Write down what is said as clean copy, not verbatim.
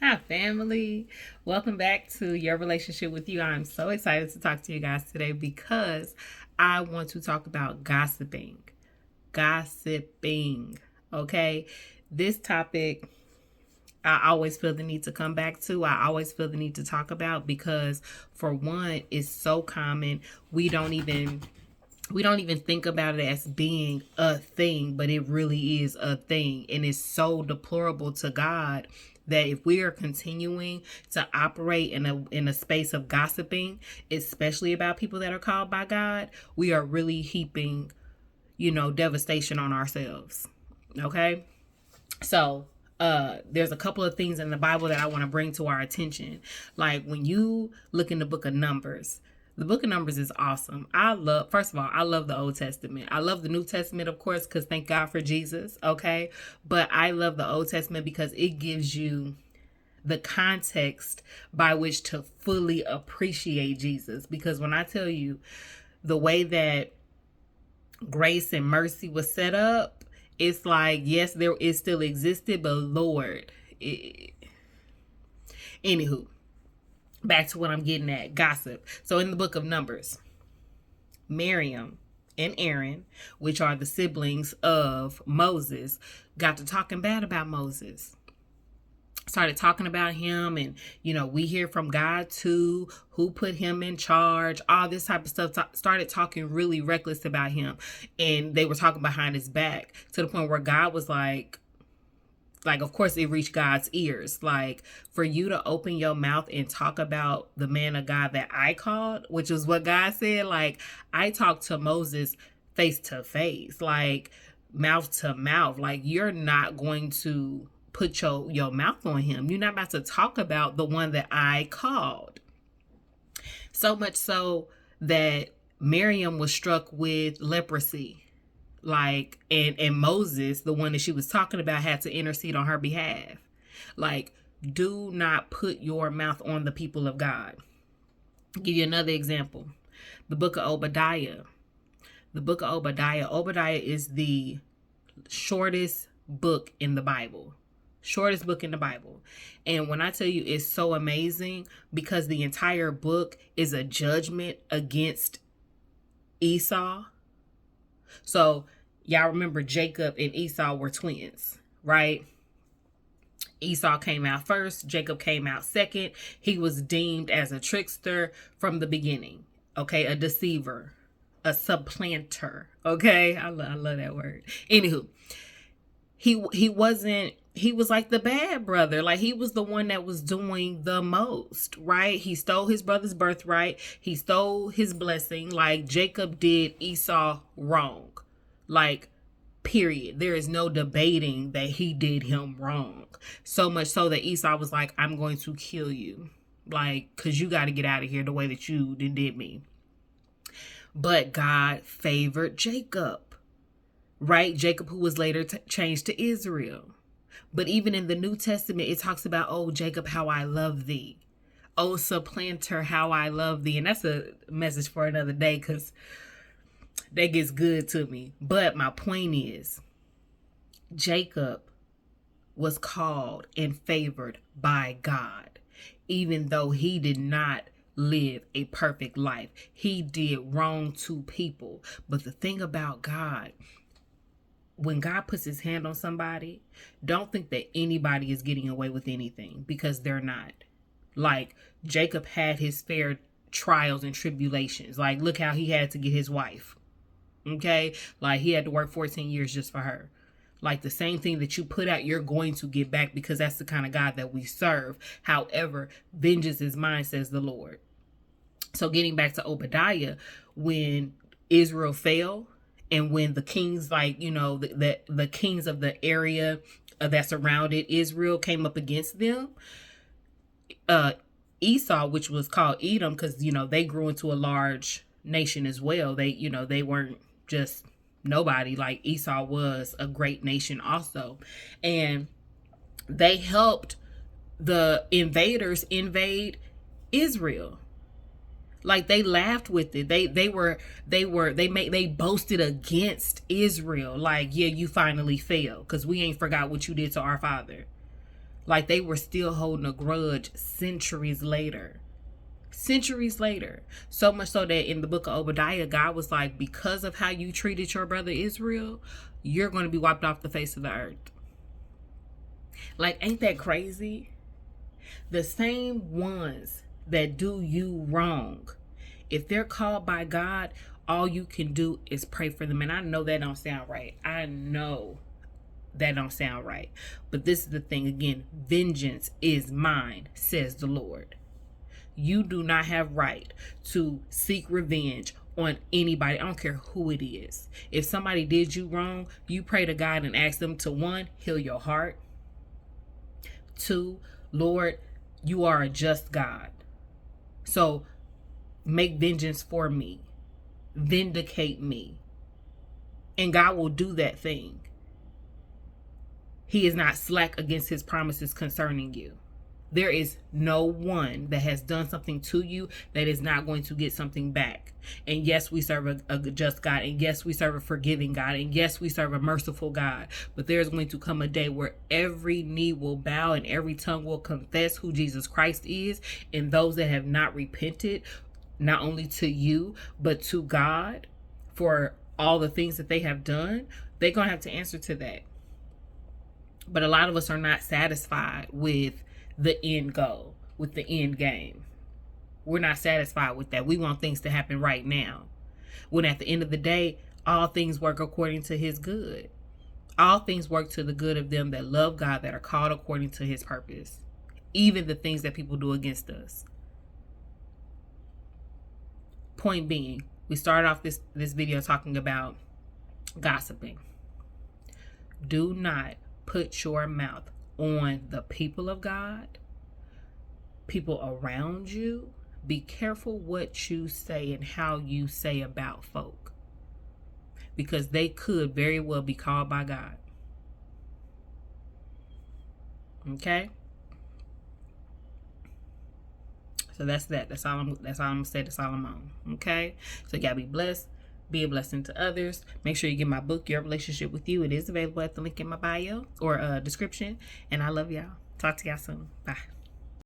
Hi, family. Welcome back to Your Relationship with You. I'm so excited to talk to you guys today because I want to talk about gossiping. Gossiping. Okay. This topic I always feel the need to come back to. I always feel the need to talk about because, for one, it's so common. We don't even think about it as being a thing, but it really is a thing. And it's so deplorable to God that if we are continuing to operate in a space of gossiping, especially about people that are called by God, we are really heaping, devastation on ourselves. Okay? So, there's a couple of things in the Bible that I want to bring to our attention. Like when you look in the book of Numbers, the book of Numbers is awesome. First of all, I love the Old Testament. I love the New Testament, of course, because thank God for Jesus. Okay. But I love the Old Testament because it gives you the context by which to fully appreciate Jesus. Because when I tell you the way that grace and mercy was set up, it's like, yes, there it still existed, but Lord, anywho, back to what I'm getting at, gossip. So in the book of Numbers, Miriam and Aaron, which are the siblings of Moses, got to talking bad about Moses. Started talking about him, and we hear from God too, who put him in charge, all this type of stuff. Started talking really reckless about him, and they were talking behind his back to the point where God was like, of course it reached God's ears, like, for you to open your mouth and talk about the man of God that I called, which is what God said. Like, I talked to Moses face to face, like mouth to mouth. Like, you're not going to put your mouth on him. You're not about to talk about the one that I called. So much so that Miriam was struck with leprosy. Like, and Moses, the one that she was talking about, had to intercede on her behalf. Like, do not put your mouth on the people of God. I'll give you another example. The book of Obadiah. The book of Obadiah. Obadiah is the shortest book in the Bible. Shortest book in the Bible. And when I tell you, it's so amazing because the entire book is a judgment against Esau. So y'all remember Jacob and Esau were twins, right? Esau came out first, Jacob came out second. He was deemed as a trickster from the beginning, okay? A deceiver, a supplanter, okay? I love that word. Anywho, he was like the bad brother. Like, he was the one that was doing the most, right? He stole his brother's birthright. He stole his blessing. Like, Jacob did Esau wrong. Like, period. There is no debating that he did him wrong. So much so that Esau was like, I'm going to kill you. Like, because you got to get out of here the way that you did me. But God favored Jacob. Right? Jacob, who was later changed to Israel. But even in the New Testament, it talks about, oh, Jacob, how I love thee. Oh, supplanter, how I love thee. And that's a message for another day because that gets good to me. But my point is, Jacob was called and favored by God, even though he did not live a perfect life. He did wrong to people. But the thing about God, when God puts his hand on somebody, don't think that anybody is getting away with anything, because they're not. Like, Jacob had his fair trials and tribulations. Like, look how he had to get his wife. Okay? Like, he had to work 14 years just for her. Like, the same thing that you put out, you're going to get back, because that's the kind of God that we serve. However, vengeance is mine, says the Lord. So getting back to Obadiah, when Israel fell, and when the kings, like, the kings of the area that surrounded Israel came up against them, Esau, which was called Edom, because, they grew into a large nation as well. They weren't just nobody. Like, Esau was a great nation also. And they helped the invaders invade Israel. Like, they laughed with it. They boasted against Israel. Like, yeah, you finally failed because we ain't forgot what you did to our father. Like they were still holding a grudge centuries later. Centuries later. So much so that in the book of Obadiah, God was like, because of how you treated your brother Israel, you're going to be wiped off the face of the earth. Like, ain't that crazy? The same ones that do you wrong, if they're called by God, all you can do is pray for them. And I know that don't sound right. I know that don't sound right. But this is the thing again. Vengeance is mine, says the Lord. You do not have right to seek revenge on anybody. I don't care who it is. If somebody did you wrong, you pray to God and ask them to, 1, heal your heart. 2, Lord, you are a just God. So make vengeance for me. Vindicate me. And God will do that thing. He is not slack against his promises concerning you. There is no one that has done something to you that is not going to get something back. And yes, we serve a just God. And yes, we serve a forgiving God. And yes, we serve a merciful God. But there's going to come a day where every knee will bow and every tongue will confess who Jesus Christ is. And those that have not repented, not only to you, but to God for all the things that they have done, they're going to have to answer to that. But a lot of us are not satisfied with the end goal, with the end game. We're not satisfied with that. We want things to happen right now. When at the end of the day, all things work according to his good. All things work to the good of them that love God, that are called according to his purpose. Even the things that people do against us. Point being, we started off this video talking about gossiping. Do not put your mouth on the people of God, people around you. Be careful what you say and how you say about folk, because they could very well be called by God. Okay? So that's that. That's all I'm gonna say. That's all I'm on. Okay? So you gotta be blessed. Be a blessing to others. Make sure you get my book, Your Relationship with You. It is available at the link in my bio or description. And I love y'all. Talk to y'all soon. Bye.